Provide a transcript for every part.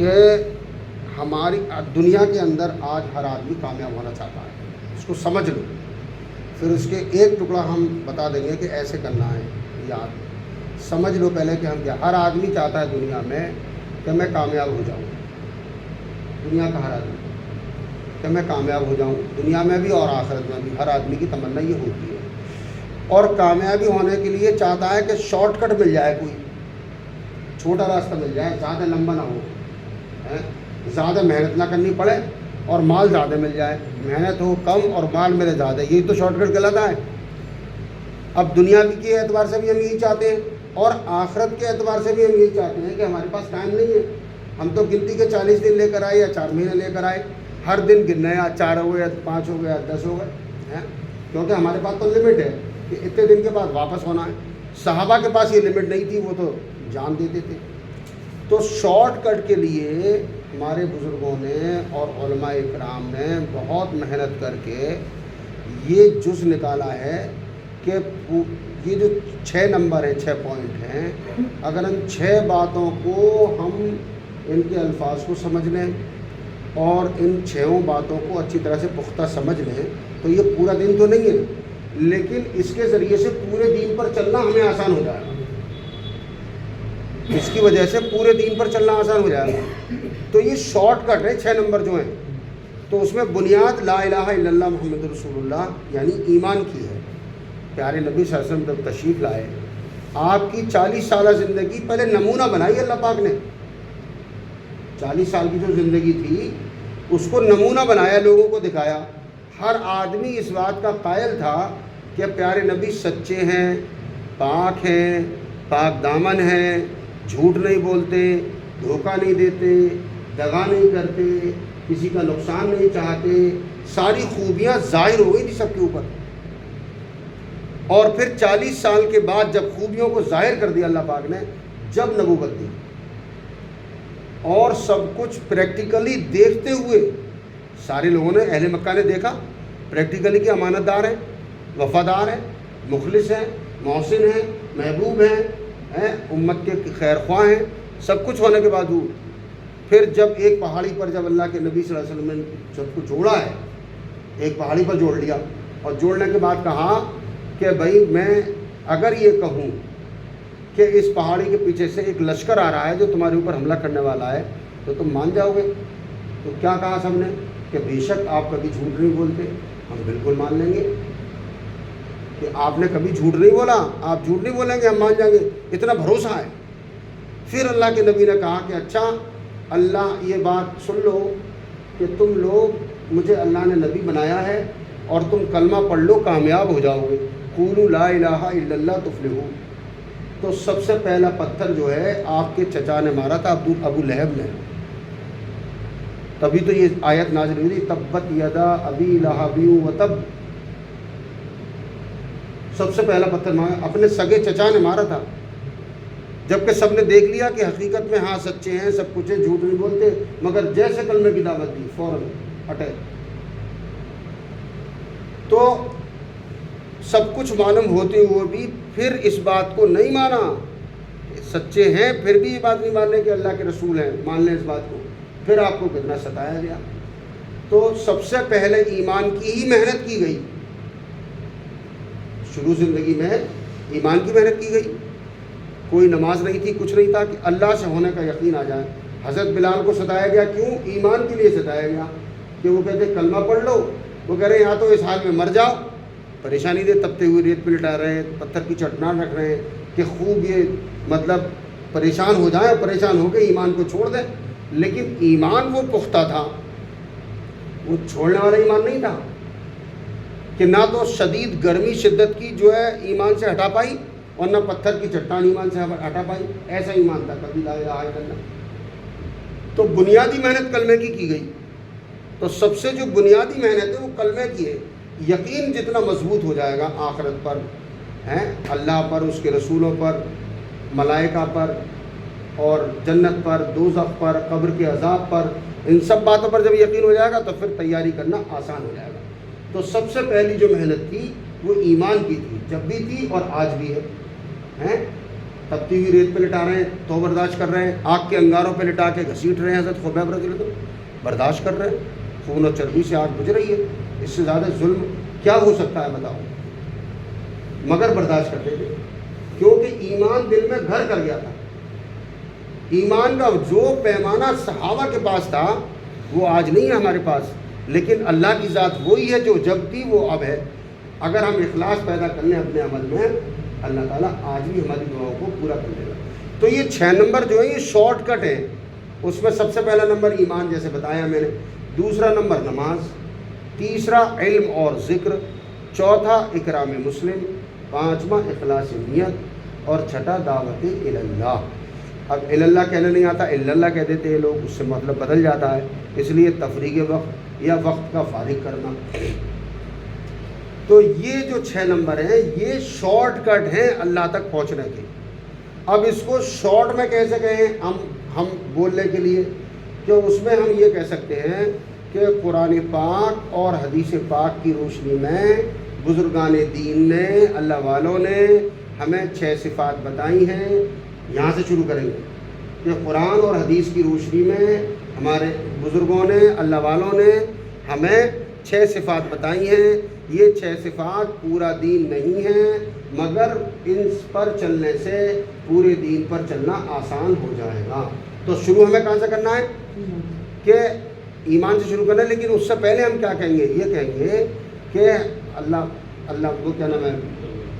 کہ ہماری دنیا کے اندر آج ہر آدمی کامیاب ہونا چاہتا ہے، اس کو سمجھ لو، پھر اس کے ایک ٹکڑا ہم بتا دیں گے کہ ایسے کرنا ہے۔ یاد سمجھ لو پہلے کہ ہم کیا، ہر آدمی چاہتا ہے دنیا میں کہ میں کامیاب ہو جاؤں، دنیا کا ہر آدمی کہ میں کامیاب ہو جاؤں، دنیا میں بھی اور آخرت میں بھی ہر آدمی کی تمنا یہ ہوتی ہے۔ اور کامیابی ہونے کے لیے چاہتا ہے کہ شارٹ کٹ مل جائے، کوئی چھوٹا راستہ مل جائے، زیادہ لمبا نہ ہو، زیادہ محنت نہ کرنی پڑے اور مال زیادہ مل جائے، محنت ہو کم اور مال میرے زیادہ، یہی تو شارٹ کٹ کہلاتا ہے۔ اب دنیا کے اعتبار سے بھی ہم یہی چاہتے ہیں اور آخرت کے اعتبار سے بھی ہم یہی چاہتے ہیں کہ ہمارے پاس ٹائم نہیں ہے، ہم تو گنتی کے 40 دن لے کر آئے یا 4 مہینے لے کر آئے، ہر دن گننا ہے، 4 ہو گئے، 5 ہو گئے، 10 ہو گئے، کیونکہ ہمارے پاس تو لمٹ ہے کہ اتنے دن کے بعد واپس ہونا ہے۔ صحابہ کے پاس یہ لمٹ نہیں تھی، وہ تو جان دیتے تھے۔ تو شارٹ کٹ کے لیے ہمارے بزرگوں نے اور علماء اکرام نے بہت محنت کر کے یہ جز نکالا ہے کہ یہ جو 6 نمبر ہیں، 6 پوائنٹ ہیں، اگر ان 6 باتوں کو ہم ان کے الفاظ کو سمجھ لیں اور ان 6 باتوں کو اچھی طرح سے پختہ سمجھ لیں تو یہ پورا دن تو نہیں ہے، لیکن اس کے ذریعے سے پورے دین پر چلنا ہمیں آسان ہو جائے گا، اس کی وجہ سے پورے دین پر چلنا آسان ہو جائے گا۔ تو یہ شارٹ کٹ ہے 6 نمبر جو ہیں، تو اس میں بنیاد لا الہ الا اللہ محمد رسول اللہ یعنی ایمان کی ہے۔ پیارے نبی صلی اللہ علیہ وسلم جب تشریف لائے، آپ کی 40 سالہ زندگی پہلے نمونہ بنائی اللہ پاک نے، 40 سال کی جو زندگی تھی اس کو نمونہ بنایا، لوگوں کو دکھایا، ہر آدمی اس بات کا قائل تھا کہ پیارے نبی سچے ہیں، پاک ہیں، پاک دامن ہیں، جھوٹ نہیں بولتے، دھوکہ نہیں دیتے، دغا نہیں کرتے، کسی کا نقصان نہیں چاہتے، ساری خوبیاں ظاہر ہو گئی تھی سب کے اوپر۔ اور پھر 40 سال کے بعد جب خوبیوں کو ظاہر کر دیا اللہ پاک نے، جب نبوت دی اور سب کچھ پریکٹیکلی دیکھتے ہوئے، سارے لوگوں نے، اہل مکہ نے دیکھا پریکٹیکلی کہ امانت دار ہیں، وفادار ہیں، مخلص ہیں، محسن ہیں، محبوب ہیں، امت کے خیر خواہ ہیں، سب کچھ ہونے کے باوجود پھر جب ایک پہاڑی پر جب اللہ کے نبی صلی اللہ علیہ وسلم نے سب کو جوڑا ہے، ایک پہاڑی پر جوڑ لیا اور جوڑنے کے بعد کہا کہ بھائی میں اگر یہ کہوں کہ اس پہاڑی کے پیچھے سے ایک لشکر آ رہا ہے جو تمہارے اوپر حملہ کرنے والا ہے تو تم مان جاؤ گے؟ تو کیا کہا سب نے کہ بے شک آپ کبھی جھوٹ نہیں بولتے، ہم بالکل مان لیں گے کہ آپ نے کبھی جھوٹ نہیں بولا، آپ جھوٹ نہیں بولیں گے، ہم مان جائیں گے، اتنا بھروسہ ہے۔ پھر اللہ کے نبی نے کہا کہ اچھا اللہ یہ بات سن لو کہ تم لوگ، مجھے اللہ نے نبی بنایا ہے اور تم کلمہ پڑھ لو کامیاب ہو جاؤ گے، قولوا لا الہ الا اللہ تفلحوا۔ تو سب سے پہلا پتھر جو ہے آپ کے چچا نے مارا تھا، ابو لہب نے، تبھی تو یہ آیت نازل ہوئی تھی، تبت یدا ابی لہب وتب۔ سب سے پہلا پتھر مارا اپنے سگے چچا نے مارا تھا، جبکہ سب نے دیکھ لیا کہ حقیقت میں ہاں سچے ہیں، سب کچھ ہے، جھوٹ نہیں بولتے، مگر جیسے کلمے کی دعوت دی فوراً اٹیک۔ تو سب کچھ معلوم ہوتے ہوئے بھی پھر اس بات کو نہیں مانا، سچے ہیں پھر بھی یہ بات نہیں ماننے کہ اللہ کے رسول ہیں، مان لیں اس بات کو، پھر آپ کو کتنا ستایا گیا۔ تو سب سے پہلے ایمان کی ہی محنت کی گئی، شروع زندگی میں ایمان کی محنت کی گئی، کوئی نماز نہیں تھی، کچھ نہیں تھا، کہ اللہ سے ہونے کا یقین آ جائے۔ حضرت بلال کو ستایا گیا، کیوں؟ ایمان کے لیے ستایا گیا کہ وہ کہتے کلمہ پڑھ لو، وہ کہہ رہے ہیں یا تو اس حال میں مر جاؤ، پریشانی دے، تپتے ہوئے ریت پہ لٹا رہے ہیں، پتھر کی چٹنان رکھ رہے ہیں کہ خوب یہ مطلب پریشان ہو جائیں، پریشان ہو کے ایمان کو چھوڑ دیں۔ لیکن ایمان وہ پختہ تھا، وہ چھوڑنے والا ایمان نہیں تھا کہ نہ تو شدید گرمی شدت کی جو ہے ایمان سے ہٹا پائی اور نہ پتھر کی چٹان ایمان سے ہٹا پائی، ایسا ایمان تھا کبھی لا الہ الا اللہ۔ تو بنیادی محنت کلمے کی گئی۔ تو سب سے جو بنیادی محنت ہے وہ کلمے کی ہے۔ یقین جتنا مضبوط ہو جائے گا آخرت پر، اللہ پر، اس کے رسولوں پر، ملائکہ پر اور جنت پر، دوزخ پر، قبر کے عذاب پر، ان سب باتوں پر جب یقین ہو جائے گا تو پھر تیاری کرنا آسان ہو جائے گا۔ تو سب سے پہلی جو محنت تھی وہ ایمان کی تھی، جب بھی تھی اور آج بھی ہے۔ تپتی ہوئی ریت پہ لٹا رہے ہیں تو برداشت کر رہے ہیں، آگ کے انگاروں پہ لٹا کے گھسیٹ رہے ہیں حضرت خبیب رضی اللہ عنہ، برداشت کر رہے ہیں، خون و چربی سے آگ بجھ رہی ہے، اس سے زیادہ ظلم کیا ہو سکتا ہے بتاؤ، مگر برداشت کرتے تھے کیونکہ ایمان دل میں گھر کر گیا تھا۔ ایمان کا جو پیمانہ صحابہ کے پاس تھا وہ آج نہیں ہے ہمارے پاس، لیکن اللہ کی ذات وہی ہے جو جب تھی وہ اب ہے۔ اگر ہم اخلاص پیدا کر لیں اپنے عمل میں، اللہ تعالیٰ آج بھی ہماری دعاؤں کو پورا کر لے گا۔ تو یہ 6 نمبر جو ہے یہ شارٹ کٹ ہے، اس میں سب سے پہلا نمبر ایمان جیسے بتایا میں نے، دوسرا نمبر نماز، تیسرا علم اور ذکر، چوتھا اکرام مسلم، پانچواں اخلاص نیت، اور چھٹا دعوت اللہ۔ اب اللہ کہنا نہیں آتا، اللہ کہہ دیتے ہیں لوگ، اس سے مطلب بدل جاتا ہے، اس لیے تفریغ وقت یا وقت کا فارغ کرنا۔ تو یہ جو 6 نمبر ہیں یہ شارٹ کٹ ہیں اللہ تک پہنچنے کے۔ اب اس کو شارٹ میں کیسے کہیں ہم بولنے کے لیے، کہ اس میں ہم یہ کہہ سکتے ہیں کہ قرآن پاک اور حدیث پاک کی روشنی میں بزرگان دین نے، اللہ والوں نے ہمیں 6 صفات بتائی ہیں۔ یہاں سے شروع کریں گے کہ قرآن اور حدیث کی روشنی میں ہمارے بزرگوں نے، اللہ والوں نے ہمیں 6 صفات بتائی ہیں۔ یہ 6 صفات پورا دین نہیں ہے، مگر ان پر چلنے سے پورے دین پر چلنا آسان ہو جائے گا۔ تو شروع ہمیں کہاں سے کرنا ہے؟ کہ ایمان سے شروع کرنا ہے، لیکن اس سے پہلے ہم کیا کہیں گے؟ یہ کہیں گے کہ اللہ کو کیا نام ہے،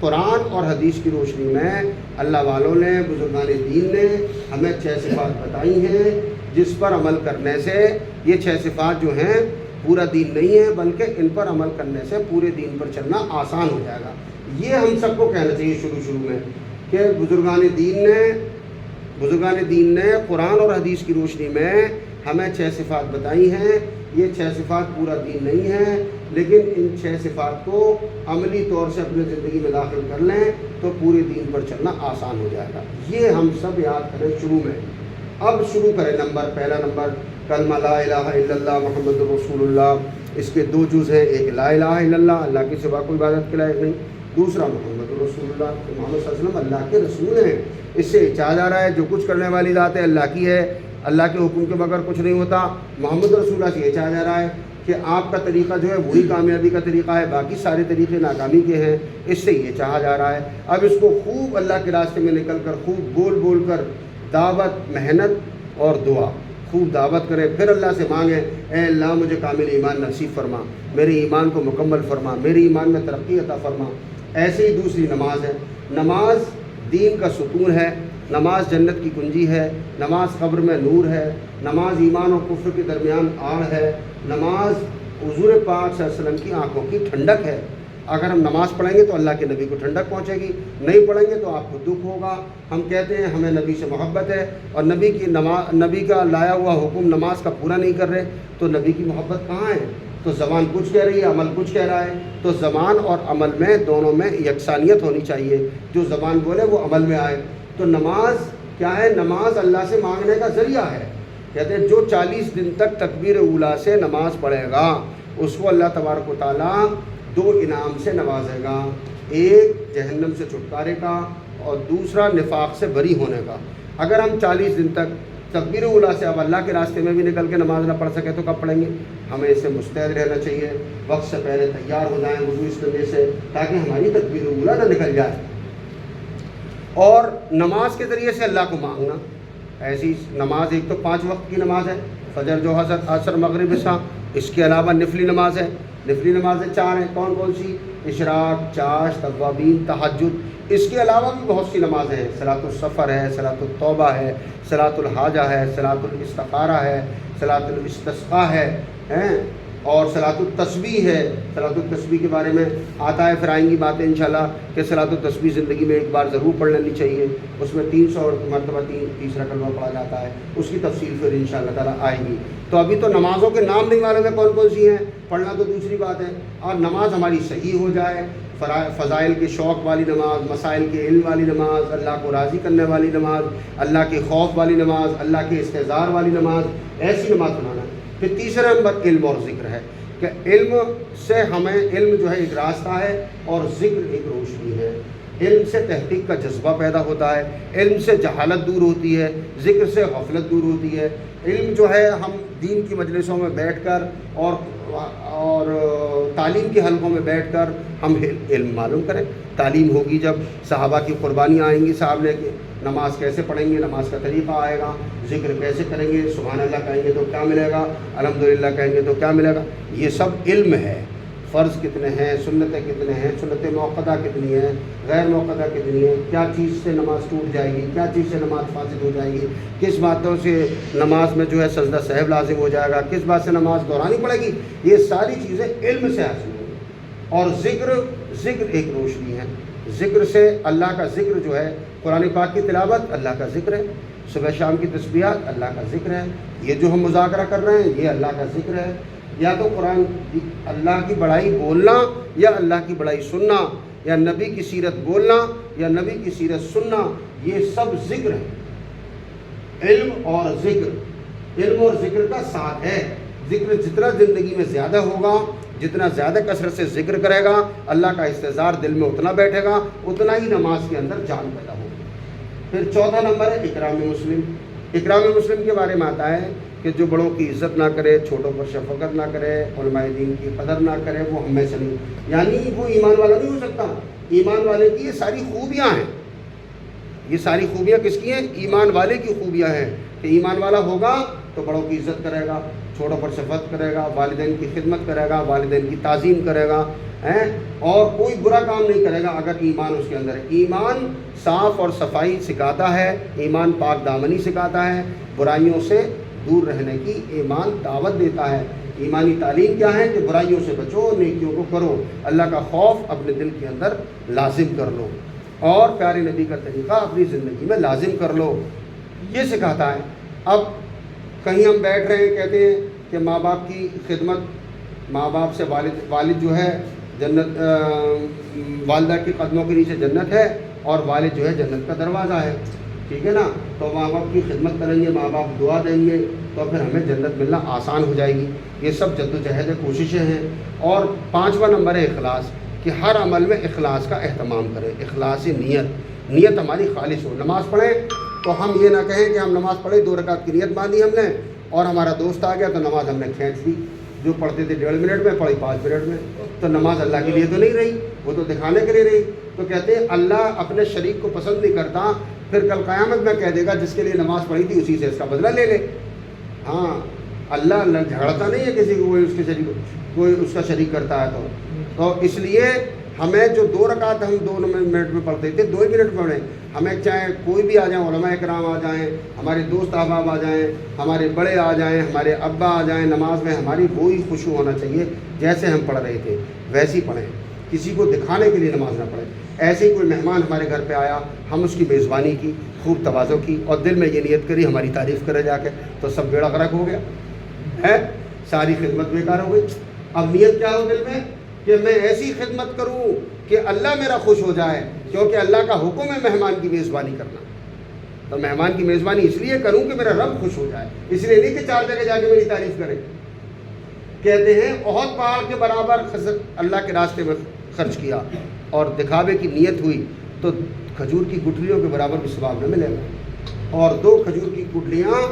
قرآن اور حدیث کی روشنی میں اللہ والوں نے، بزرگان دین نے ہمیں 6 صفات بتائی ہیں، جس پر عمل کرنے سے یہ 6 صفات جو ہیں پورا دین نہیں ہے، بلکہ ان پر عمل کرنے سے پورے دین پر چلنا آسان ہو جائے گا۔ یہ ہم سب کو کہنا چاہیے شروع میں کہ بزرگان دین نے قرآن اور حدیث کی روشنی میں ہمیں 6 صفات بتائی ہیں۔ یہ 6 صفات پورا دین نہیں ہے، لیکن ان 6 صفات کو عملی طور سے اپنی زندگی میں داخل کر لیں تو پورے دین پر چلنا آسان ہو جائے گا۔ یہ ہم سب یاد کریں شروع میں۔ اب شروع کریں پہلا نمبر کلمہ لا الہ الا اللہ محمد رسول اللہ۔ اس کے 2 جز ہیں، ایک لا الہ الا اللہ، اللہ کے سوا کوئی عبادت کے لائق نہیں، دوسرا محمد رسول اللہ، کہ محمد صلی اللہ علیہ وسلم اللہ کے رسول ہیں۔ اس سے چاہا جا رہا ہے جو کچھ کرنے والی ذات ہے اللہ کی ہے، اللہ کے حکم کے بغیر کچھ نہیں ہوتا۔ محمد رسول اللہ سے یہ چاہا جا رہا ہے کہ آپ کا طریقہ جو ہے وہی کامیابی کا طریقہ ہے، باقی سارے طریقے ناکامی کے ہیں، اس سے یہ چاہا جا رہا ہے۔ اب اس کو خوب اللہ کے راستے میں نکل کر خوب بول کر دعوت، محنت اور دعا خوب دعوت کریں، پھر اللہ سے مانگیں، اے اللہ مجھے کامل ایمان نصیب فرما، میرے ایمان کو مکمل فرما، میرے ایمان میں ترقی عطا فرما۔ ایسے ہی دوسری نماز ہے۔ نماز دین کا ستون ہے، نماز جنت کی کنجی ہے، نماز قبر میں نور ہے، نماز ایمان اور کفر کے درمیان آڑ ہے، نماز حضور پاک صلی اللہ علیہ وسلم کی آنکھوں کی ٹھنڈک ہے۔ اگر ہم نماز پڑھیں گے تو اللہ کے نبی کو ٹھنڈک پہنچے گی، نہیں پڑھیں گے تو آپ کو دکھ ہوگا۔ ہم کہتے ہیں ہمیں نبی سے محبت ہے اور نبی کا لایا ہوا حکم نماز کا پورا نہیں کر رہے، تو نبی کی محبت کہاں ہے؟ تو زبان کچھ کہہ رہی ہے، عمل کچھ کہہ رہا ہے۔ تو زبان اور عمل میں دونوں میں یکسانیت ہونی چاہیے، جو زبان بولے وہ عمل میں آئے۔ تو نماز کیا ہے؟ نماز اللہ سے مانگنے کا ذریعہ ہے۔ کہتے ہیں جو 40 دن تک تکبیر اولیٰ سے نماز پڑھے گا اس کو اللہ تبارک و تعالیٰ 2 انعام سے نوازے گا، ایک جہنم سے چھٹکارے کا اور دوسرا نفاق سے بری ہونے کا۔ اگر ہم 40 دن تک تکبیر اولیٰ سے اب اللہ کے راستے میں بھی نکل کے نماز نہ پڑھ سکے تو کب پڑھیں گے؟ ہمیں اس سے مستعد رہنا چاہیے، وقت سے پہلے تیار ہو جائیں وضو اس طرح سے، تاکہ ہماری تکبیر اولیٰ نہ نکل جائے۔ اور نماز کے ذریعے سے اللہ کو مانگنا، ایسی نماز ایک تو 5 وقت کی نماز ہے، فجر جو حضرت عصر مغرب عشاء، اس کے علاوہ نفلی نماز ہے، نفلی نمازیں 4 ہیں، کون سی؟ اشراق، چاش، توابین، تہجد۔ اس کے علاوہ بھی بہت سی نمازیں ہیں، صلاۃ السفر ہے، صلاۃ التوبہ ہے، صلاۃ الحاجہ ہے، صلاۃ الاستخارہ ہے، صلاۃ الاستسقاء ہے، اور صلاۃ التسبیح ہے۔ صلاۃ التسبیح کے بارے میں آتا ہے، پھر آئیں گی باتیں انشاءاللہ کہ صلاۃ التسبیح زندگی میں ایک بار ضرور پڑھ لینی چاہیے، اس میں 300 مرتبہ تیسرا کلمہ پڑھا جاتا ہے، اس کی تفصیل پھر انشاءاللہ تعالیٰ آئے گی۔ تو ابھی تو نمازوں کے نام نہیں معلوم ہے کون سی ہیں، پڑھنا تو دوسری بات ہے، اور نماز ہماری صحیح ہو جائے، فضائل کے شوق والی نماز، مسائل کے علم والی نماز، اللہ کو راضی کرنے والی نماز، اللہ کے خوف والی نماز، اللہ کے استحضار والی نماز، ایسی نماز بنانا ہے۔ پھر تیسرا نمبر علم اور ذکر ہے کہ علم سے ہمیں، علم جو ہے ایک راستہ ہے اور ذکر ایک روشنی ہے۔ علم سے تحقیق کا جذبہ پیدا ہوتا ہے، علم سے جہالت دور ہوتی ہے، ذکر سے غفلت دور ہوتی ہے۔ علم جو ہے ہم دین کی مجلسوں میں بیٹھ کر اور تعلیم کے حلقوں میں بیٹھ کر ہم علم معلوم کریں۔ تعلیم ہوگی جب صحابہ کی قربانیاں آئیں گی سامنے کے، نماز کیسے پڑھیں گے، نماز کا طریقہ آئے گا، ذکر کیسے کریں گے، سبحان اللہ کہیں گے تو کیا ملے گا، الحمدللہ کہیں گے تو کیا ملے گا، یہ سب علم ہے۔ فرض کتنے ہیں، سنتیں کتنے ہیں، سنت موقدہ کتنی ہیں، غیر موقدہ کتنی ہیں، کیا چیز سے نماز ٹوٹ جائے گی، کیا چیز سے نماز فاسد ہو جائے گی، کس باتوں سے نماز میں جو ہے سجدہ سہو لازم ہو جائے گا، کس بات سے نماز دہرانی پڑے گی، یہ ساری چیزیں علم سے حاصل ہوں گی۔ اور ذکر ایک روشنی ہے، ذکر سے اللہ کا ذکر جو ہے، قرآن پاک کی تلاوت اللہ کا ذکر ہے، صبح شام کی تسبیحات اللہ کا ذکر ہے، یہ جو ہم مذاکرہ کر رہے ہیں یہ اللہ کا ذکر ہے۔ یا تو قرآن اللہ کی بڑائی بولنا یا اللہ کی بڑائی سننا، یا نبی کی سیرت بولنا یا نبی کی سیرت سننا، یہ سب ذکر ہے۔ علم اور ذکر کا ساتھ ہے۔ ذکر جتنا زندگی میں زیادہ ہوگا، جتنا زیادہ کثرت سے ذکر کرے گا، اللہ کا استحضار دل میں اتنا بیٹھے گا، اتنا ہی نماز کے اندر جان پیدا ہوگی۔ پھر چوتھا نمبر ہے اکرام مسلم۔ اکرام مسلم کے بارے میں آتا ہے کہ جو بڑوں کی عزت نہ کرے، چھوٹوں پر شفقت نہ کرے، علماء دین کی قدر نہ کرے، وہ ہم میں سے نہیں، یعنی وہ ایمان والا نہیں ہو سکتا۔ ایمان والے کی یہ ساری خوبیاں ہیں، یہ ساری خوبیاں کس کی ہیں؟ ایمان والے کی خوبیاں ہیں کہ ایمان والا ہوگا تو بڑوں کی عزت کرے گا، چھوٹوں پر شفقت کرے گا، والدین کی خدمت کرے گا، والدین کی تعظیم کرے گا، اور کوئی برا کام نہیں کرے گا اگر ایمان اس کے اندر ہے۔ ایمان صاف اور صفائی سکھاتا ہے، ایمان پاک دامنی سکھاتا ہے، برائیوں سے دور رہنے کی ایمان دعوت دیتا ہے۔ ایمانی تعلیم کیا ہے کہ برائیوں سے بچو، نیکیوں کو کرو، اللہ کا خوف اپنے دل کے اندر لازم کر لو، اور پیارے نبی کا طریقہ اپنی زندگی میں لازم کر لو، یہ سکھاتا ہے۔ اب کہیں ہم بیٹھ رہے ہیں، کہتے ہیں کہ ماں باپ کی خدمت، ماں باپ سے والد جو ہے جنت، والدہ کے قدموں کے نیچے جنت ہے، اور والد جو ہے جنت کا دروازہ ہے، ٹھیک ہے نا؟ تو ماں باپ کی خدمت کریں گے، ماں باپ دعا دیں گے تو پھر ہمیں جنت ملنا آسان ہو جائے گی۔ یہ سب جد و جہد کوششیں ہیں۔ اور پانچواں نمبر ہے اخلاص، کہ ہر عمل میں اخلاص کا اہتمام کریں، اخلاصی نیت ہماری خالص ہو۔ نماز پڑھیں تو ہم یہ نہ کہیں کہ ہم نماز پڑھیں، 2 رکعت کی نیت باندھی ہم نے اور ہمارا دوست آ گیا تو نماز ہم نے کھینچ دی، جو پڑھتے تھے 1.5 منٹ میں پڑھی 5 منٹ میں، تو نماز اللہ کے لیے تو نہیں رہی، وہ تو دکھانے کے لیے رہی۔ تو کہتے ہیں اللہ اپنے شریک کو پسند نہیں کرتا، پھر کل قیامت میں کہہ دے گا جس کے لیے نماز پڑھی تھی اسی سے اس کا بدلہ لے لے۔ ہاں، اللہ جھگڑتا نہیں ہے کسی کو، کوئی اس کا شریک کرتا ہے تو اس لیے ہمیں جو 2 رکعت ہم 2 منٹ میں پڑھتے تھے 2 منٹ پڑھیں، ہمیں چاہے کوئی بھی آ جائیں، علماء کرام آ جائیں، ہمارے دوست احباب آ جائیں، ہمارے بڑے آ جائیں، ہمارے ابا آ جائیں، نماز میں ہماری وہی خشوع ہونا چاہیے جیسے ہم پڑھ رہے تھے ویسے ہی پڑھیں، کسی کو دکھانے کے لیے نماز نہ پڑھیں۔ ایسے ہی کوئی مہمان ہمارے گھر پہ آیا، ہم اس کی میزبانی کی، خوب تواضع کی اور دل میں یہ نیت کری ہماری تعریف کرے جا کے، تو سب بیڑا غرق ہو گیا ہے، ساری خدمت بیکار ہو گئی۔ اب نیت کیا ہو دل میں کہ میں ایسی خدمت کروں کہ اللہ میرا خوش ہو جائے، کیونکہ اللہ کا حکم ہے مہمان کی میزبانی کرنا، تو مہمان کی میزبانی اس لیے کروں کہ میرا رب خوش ہو جائے، اس لیے نہیں کہ 4 جگہ جا کے میری تعریف کرے۔ کہتے ہیں احد پہاڑ کے برابر اللہ کے راستے میں خرچ کیا اور دکھاوے کی نیت ہوئی تو کھجور کی گٹھلیوں کے برابر بھی ثواب نہ ملے گا۔ اور 2 کھجور کی گٹھلیاں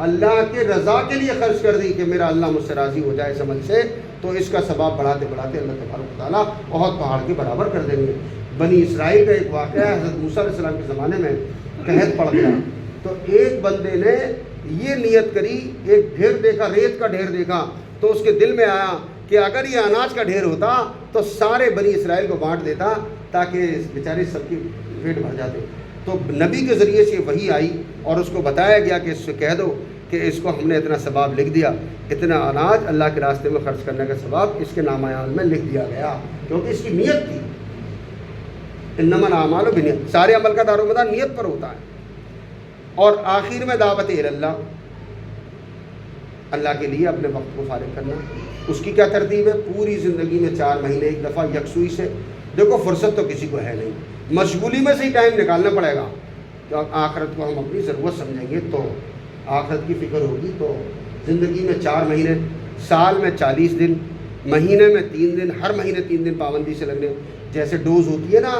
اللہ کے رضا کے لیے خرچ کر دی کہ میرا اللہ مجھ سے راضی ہو جائے اس عمل سے، تو اس کا ثواب بڑھاتے بڑھاتے اللہ تبارک و تعالیٰ احد پہاڑ کے برابر کر دیں گے۔ بنی اسرائیل کا ایک واقعہ ہے، حضرت موسیٰ علیہ السلام کے زمانے میں قحط پڑ گیا، تو ایک بندے نے یہ نیت کری، ایک ڈھیر دیکھا، ریت کا ڈھیر دیکھا، تو اس کے دل میں آیا کہ اگر یہ اناج کا ڈھیر ہوتا تو سارے بنی اسرائیل کو بانٹ دیتا تاکہ بیچارے سب کی پیٹ بھر جاتے۔ تو نبی کے ذریعے سے وحی آئی اور اس کو بتایا گیا کہ اس سے کہہ دو کہ اس کو ہم نے اتنا ثواب لکھ دیا، اتنا اناج اللہ کے راستے میں خرچ کرنے کا ثواب اس کے نامہ اعمال میں لکھ دیا گیا، کیونکہ اس کی نیت تھی۔ انما الاعمال بالنیات، سارے عمل کا دار و مدار نیت پر ہوتا ہے۔ اور آخر میں دعوت اللہ، اللہ کے لیے اپنے وقت کو فارغ کرنا۔ اس کی کیا ترتیب ہے؟ پوری زندگی میں 4 مہینے ایک دفعہ یکسوئی سے، دیکھو فرصت تو کسی کو ہے نہیں، مشغولی میں سے ہی ٹائم نکالنا پڑے گا، تو آخرت کو ہم اپنی ضرورت سمجھیں گے تو آخرت کی فکر ہوگی، تو زندگی میں 4 مہینے، سال میں 40 دن، مہینے میں 3 دن، ہر مہینے 3 دن پابندی سے لگنے، جیسے ڈوز ہوتی ہے نا